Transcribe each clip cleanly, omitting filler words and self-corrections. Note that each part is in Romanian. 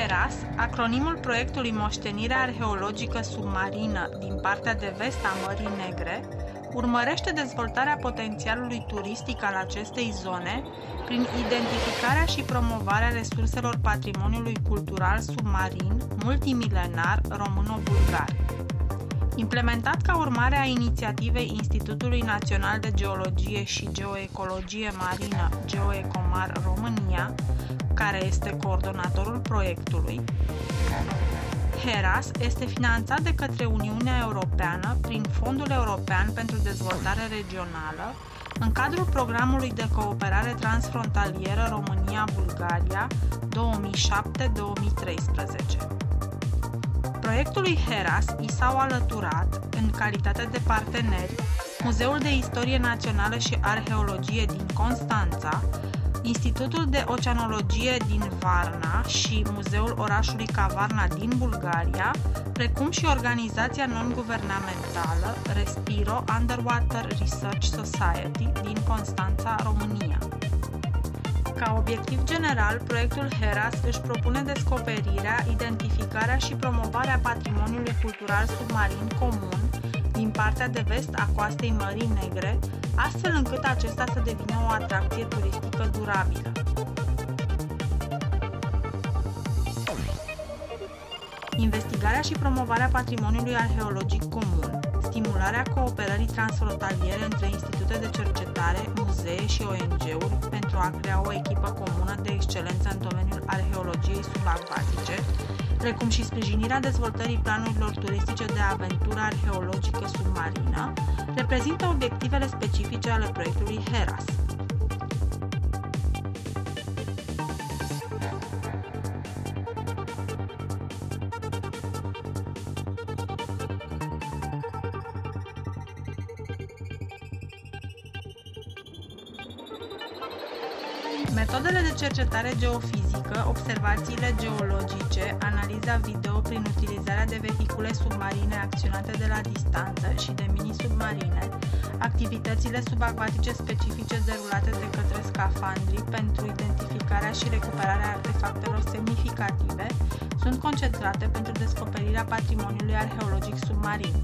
HERAS, acronimul proiectului Moștenirea arheologică submarină din partea de vest a Mării Negre, urmărește dezvoltarea potențialului turistic al acestei zone prin identificarea și promovarea resurselor patrimoniului cultural submarin multimilenar româno-bulgar. Implementat ca urmare a inițiativei Institutului Național de Geologie și Geoecologie Marină GeoEcomar România, care este coordonatorul proiectului, HERAS este finanțat de către Uniunea Europeană prin Fondul European pentru Dezvoltare Regională, în cadrul Programului de Cooperare Transfrontalieră România-Bulgaria 2007-2013. Proiectului HERAS i s-au alăturat, în calitate de parteneri, Muzeul de Istorie Națională și Arheologie din Constanța, Institutul de Oceanologie din Varna și Muzeul orașului Kavarna din Bulgaria, precum și organizația non-guvernamentală Respiro Underwater Research Society din Constanța, România. Ca obiectiv general, proiectul HERAS își propune descoperirea, identificarea și promovarea patrimoniului cultural submarin comun din partea de vest a coastei Mării Negre, astfel încât acesta să devină o atracție turistică durabilă. Investigarea și promovarea patrimoniului arheologic comun, stimularea cooperării transfrontaliere între institute de cercetare, muzee și ONG-uri pentru a crea o echipă comună de excelență în domeniul arheologiei subacvatice, precum și sprijinirea dezvoltării planurilor turistice de aventură arheologică submarină, reprezintă obiectivele specifice ale proiectului HERAS. Metodele de cercetare geofizică, observațiile geologice, analiza video prin utilizarea de vehicule submarine acționate de la distanță și de mini-submarine, activitățile subacvatice specifice derulate de către scafandri pentru identificarea și recuperarea artefactelor semnificative sunt concentrate pentru descoperirea patrimoniului arheologic submarin.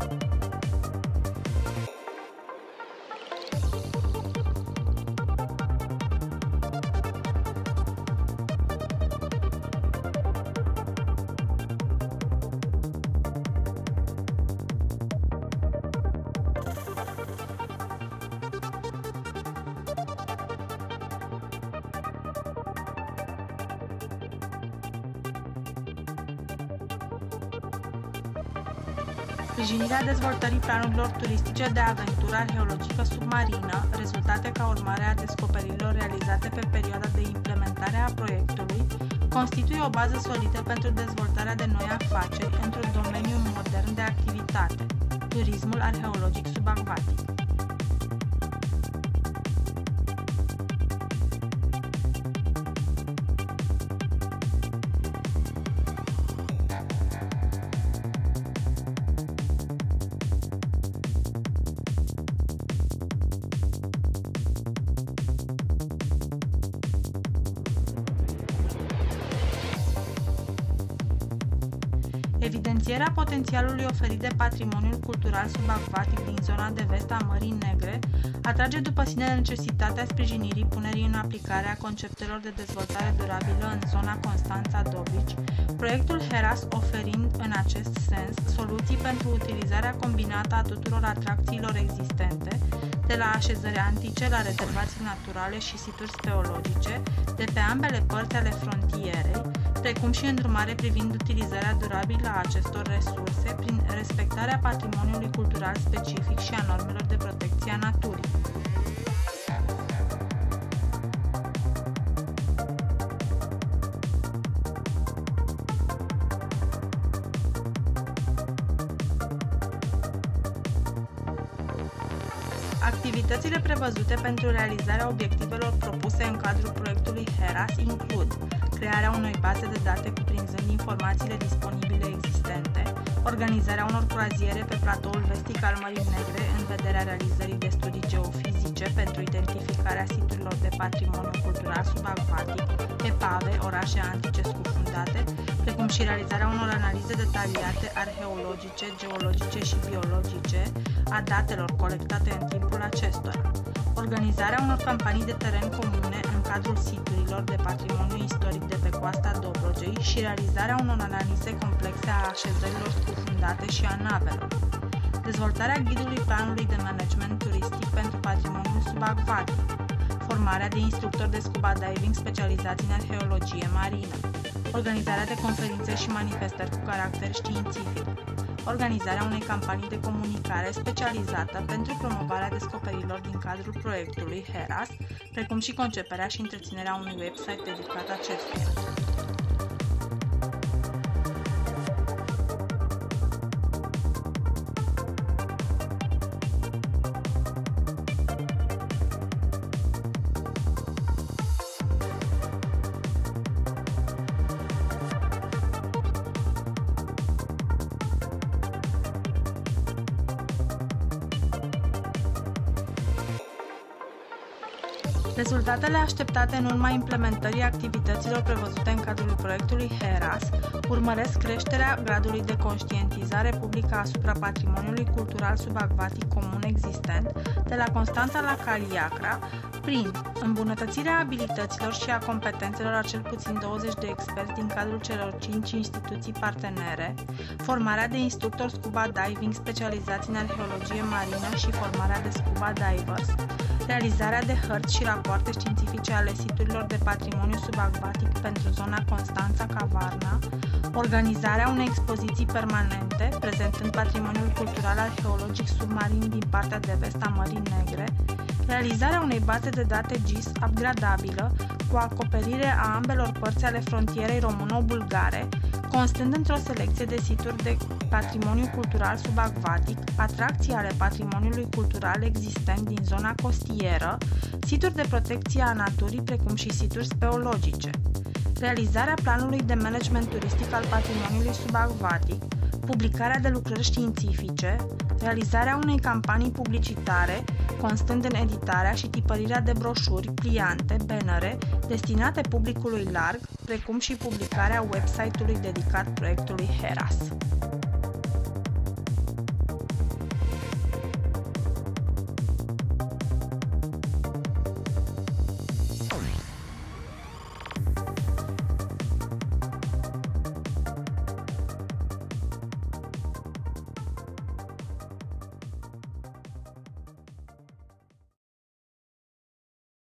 Sprijinirea dezvoltării planurilor turistice de aventură arheologică submarină, rezultate ca urmare a descoperirilor realizate pe perioada de implementare a proiectului, constituie o bază solidă pentru dezvoltarea de noi afaceri într-un domeniu modern de activitate, turismul arheologic subacvatic. Evidențierea potențialului oferit de patrimoniul cultural subacvatic din zona de vest a Mării Negre atrage după sine necesitatea sprijinirii punerii în aplicare a conceptelor de dezvoltare durabilă în zona Constanța-Dobici, proiectul HERAS oferind în acest sens soluții pentru utilizarea combinată a tuturor atracțiilor existente, de la așezări antice la rezervații naturale și situri speologice, de pe ambele părți ale frontierei, precum și îndrumare privind utilizarea durabilă a acestor resurse prin respectarea patrimoniului cultural specific și a normelor de protecție a naturii. Activitățile prevăzute pentru realizarea obiectivelor propuse în cadrul proiectului HERAS includ crearea unei baze de date cuprinzând informațiile disponibile existente, organizarea unor croaziere pe platoul vestic al Mării Negre în vederea realizării de studii geofizice pentru identificarea siturilor de patrimoniu cultural subacvatic, epave, orașe antice scufundate, precum și realizarea unor analize detaliate arheologice, geologice și biologice a datelor colectate în timpul acestora, organizarea unor campanii de teren comune în cadrul siturilor de patrimoniu istoric de pe coasta Dobrogei și realizarea unor analize complexe a așezărilor scufundate și a navelor, dezvoltarea ghidului planului de management turistic pentru patrimoniul subacvatic, formarea de instructori de scuba diving specializați în arheologie marină, organizarea de conferințe și manifestări cu caracter științific, organizarea unei campanii de comunicare specializată pentru promovarea descoperirilor din cadrul proiectului HERAS, precum și conceperea și întreținerea unui website dedicat acestuia. Rezultatele așteptate în urma implementării activităților prevăzute în cadrul proiectului HERAS urmăresc creșterea gradului de conștientizare publică asupra patrimoniului cultural subacvatic comun existent de la Constanța la Caliacra, prin îmbunătățirea abilităților și a competențelor a cel puțin 20 de experți din cadrul celor 5 instituții partenere, formarea de instructori scuba diving specializați în arheologie marină și formarea de scuba divers, realizarea de hărți și rapoarte științifice ale siturilor de patrimoniu subacvatic pentru zona Constanța-Cavarna, organizarea unei expoziții permanente prezentând patrimoniul cultural arheologic submarin din partea de vest a Mării Negre, realizarea unei baze de date GIS upgradabilă cu acoperire a ambelor părți ale frontierei româno-bulgare, constând într-o selecție de situri de patrimoniu cultural subacvatic, atracții ale patrimoniului cultural existent din zona costieră, situri de protecție a naturii, precum și situri speologice, realizarea planului de management turistic al patrimoniului subacvatic, publicarea de lucrări științifice, realizarea unei campanii publicitare, constând în editarea și tipărirea de broșuri, pliante, bannere, destinate publicului larg, precum și publicarea website-ului dedicat proiectului HERAS.